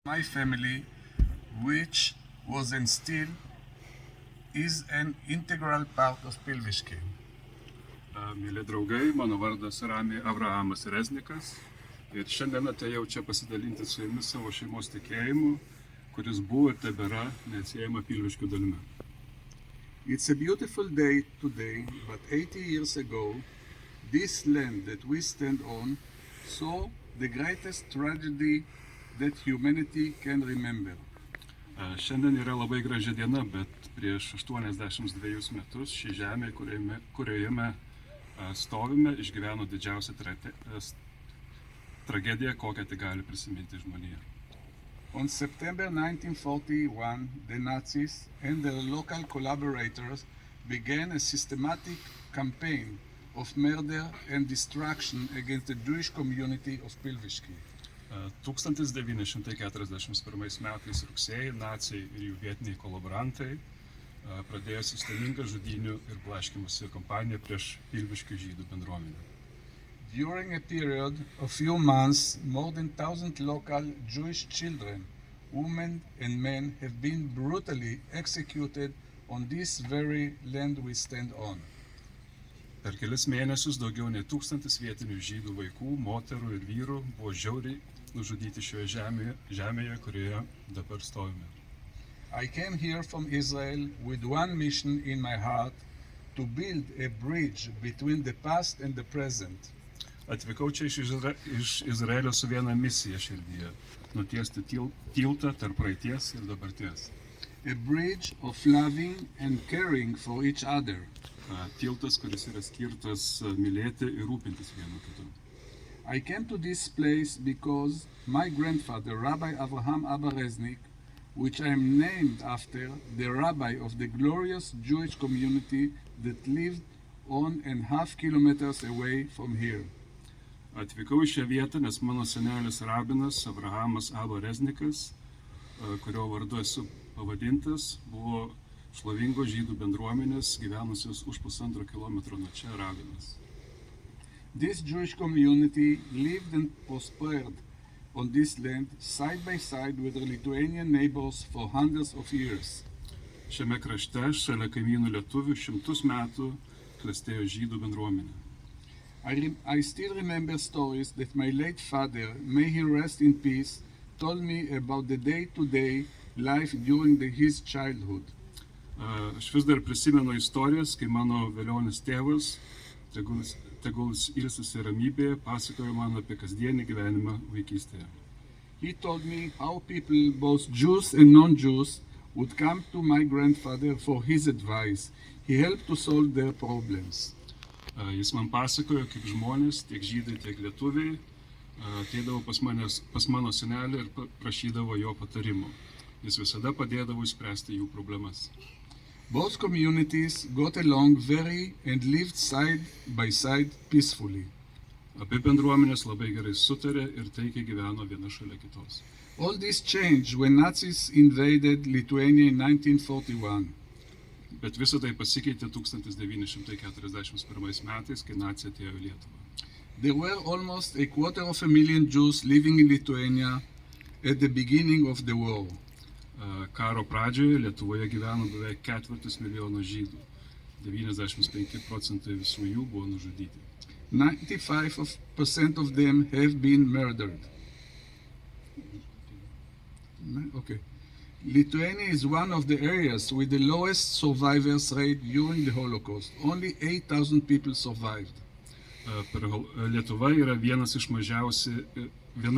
My family, which was and still is an integral part of Pilviskai. Mėly draugai, mano vardas Rami Avrhamas Reznikas ir šiandien atėjau čia pasidalinti su jumis savo šeimos tikėjimu, kuris buvo ir tebėra neatsiejama Pilviškių dalimi. It's a beautiful day today, but 80 years ago, this land that we stand on saw the greatest tragedy that humanity can remember. Šiandien yra labai graži diena, bet prieš 82 metus ši žemė, kurioje stovime, išgyveno didžiausią tragediją, kokią tik gali prisiminti žmonija. On September 1941, the Nazis and their local collaborators began a systematic campaign of murder and destruction against the Jewish community of Pilviskai. 1941 metais rugsėjį naciai ir jų vietiniai kolaborantai pradėjo sistemingą žudynių ir blaškymosi kampaniją prieš Pilviškių žydų bendruomenę. During a period of few months, more than 1,000 local Jewish children, women and men have been brutally executed on this very land we stand on. Per kelis mėnesius daugiau nei 1000 vietinių žydų vaikų, moterų ir vyrų buvo žiauriai nužudyti šioje žemėje, kurioje dabar stovime. I came here from Israel with one mission in my heart, to build a bridge between the past and the present. Atvykau čia iš Izraelio su viena misija širdyje – nutiesti tiltą tarp praeities ir dabarties. A bridge of loving and caring for each other. Tiltas, kuris yra skirtas mylėti ir rūpintis vienu kitu. I came to this place because my grandfather, Rabbi Avrham Abba Reznik, which I am named after, the rabbi of the glorious Jewish community that lived 1.5 kilometers away from here. Atvykau į šią vietą, nes mano senelis rabinas Avrhamas Abba Reznikas, kurio vardu esu pavadintas, buvo šlovingos žydų bendruomenės gyvenusios už 1,5 kilometro nuo čia rabinas. This Jewish community lived and prospered on this land side by side with their Lithuanian neighbors for hundreds of years. Šiame krašte, šalia kaimynų lietuvių, 100 metų klestėjo žydų bendruomenė. I still remember stories that my late father, may he rest in peace, told me about the day-to-day life during his childhood. Aš vis dar prisimenu istorijas, kai mano velionis tėvas, tegul ilsisi ramybėje, pasakojo man apie kasdienį gyvenimą vaikystėje. He told me how people, both Jews and non-Jews, would come to my grandfather for his advice. He helped to solve their problems. Jis man pasakojo, kaip žmonės, tiek žydai, tiek lietuviai, ateidavo pas mano senelį ir prašydavo jo patarimo. Jis visada padėdavo išspręsti jų problemas. Both communities got along very and lived side by side peacefully. Abi bendruomenės labai gerai sutarė ir taikiai gyveno viena šalia kitos. All this changed when Nazis invaded Lithuania in 1941. Bet visą tai pasikeitė 1941 metais, kai nacija atėjo į Lietuvą. There were almost 250,000 Jews living in Lithuania at the beginning of the war. Karo pradžioje Lietuvoje gyveno beveik 250,000 žydų. 95% visų jų buvo nužudyti. 95% of them have been murdered. Okay. Lithuania is one of the areas with the lowest survivors rate during the Holocaust. Only 8,000 people survived. Lietuva yra viena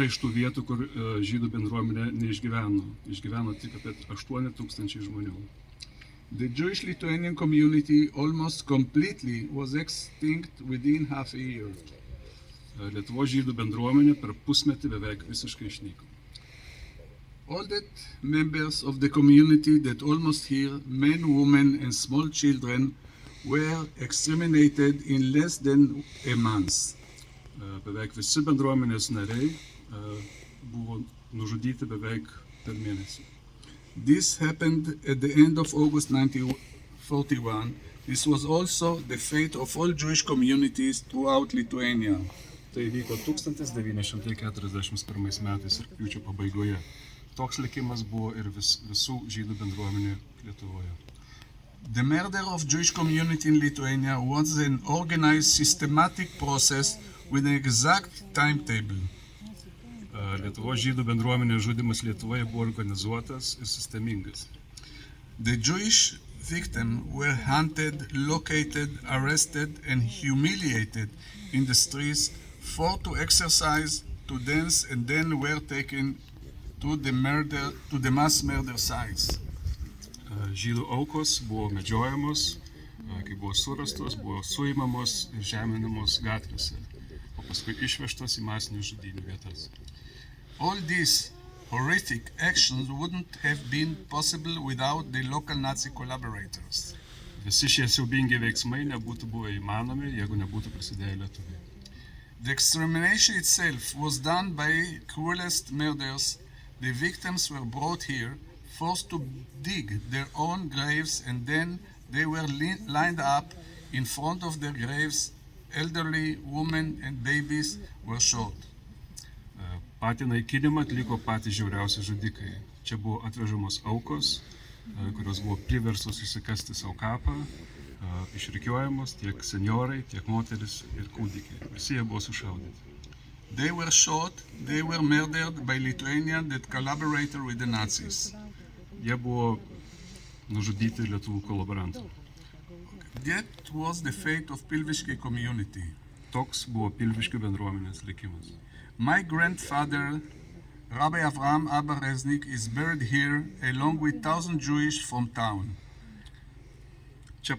iš tų vietų, kur žydų bendruomenė neišgyveno. Išgyveno tik apie 8,000 žmonių. The Jewish Lithuanian community almost completely was extinct within half a year. Lietuvos žydų bendruomenė per pusmetį beveik visiškai išnyko. All that members of the community that almost here, men, women and small children, were exterminated in less than a month. Beveik visi bendruomenės nariai buvo nužudyti beveik per mėnesį. This happened at the end of August 1941. This was also the fate of all Jewish communities throughout Lithuania. Tai vyko 1941 metais rugpjūčio pabaigoje. Toks likimas buvo ir visų žydų bendruomenių Lietuvoje. The murder of Jewish community in Lithuania was an organized, systematic process with an exact timetable. Lietuvos žydų bendruomenės žudimas Lietuvoje buvo organizuotas ir sistemingas. The Jewish victims were hunted, located, arrested, and humiliated in the streets, forced to exercise, to dance, and then were taken to the mass murder sites. Žydų aukos buvo medžiojamos, kai buvo surastos, buvo suimamos ir žeminamos gatvėse, o paskui išvežtos į masinių žudynių vietas. All these horrific actions wouldn't have been possible without the local Nazi collaborators. Visi šie siaubingi veiksmai nebūtų buvę įmanomi, jeigu nebūtų prisidėję lietuviai. The extermination itself was done by cruelest murders. The victims were brought here, forced to dig their own graves, and then they were lined up in front of their graves. Elderly women and babies were shot. Patį naikinimą atliko patys žiauriausi žudikai. Čia buvo atvežamos aukos, kurios buvo priversos įsikasti savo kapą, išrikiuojamos tiek senjorai, tiek moteris ir kūdikiai. Visi jie buvo sušaudyti. They were shot, they were murdered by Lithuanians that collaborated with the Nazis. Jie buvo nužudyti lietuvų kolaborantų. That was the fate of Pilviskai community. Toks buvo Pilviškių bendruomenės likimas. My grandfather, Rabbi Avrham Abba Reznik, is buried here along with 1,000 Jewish from town. Čia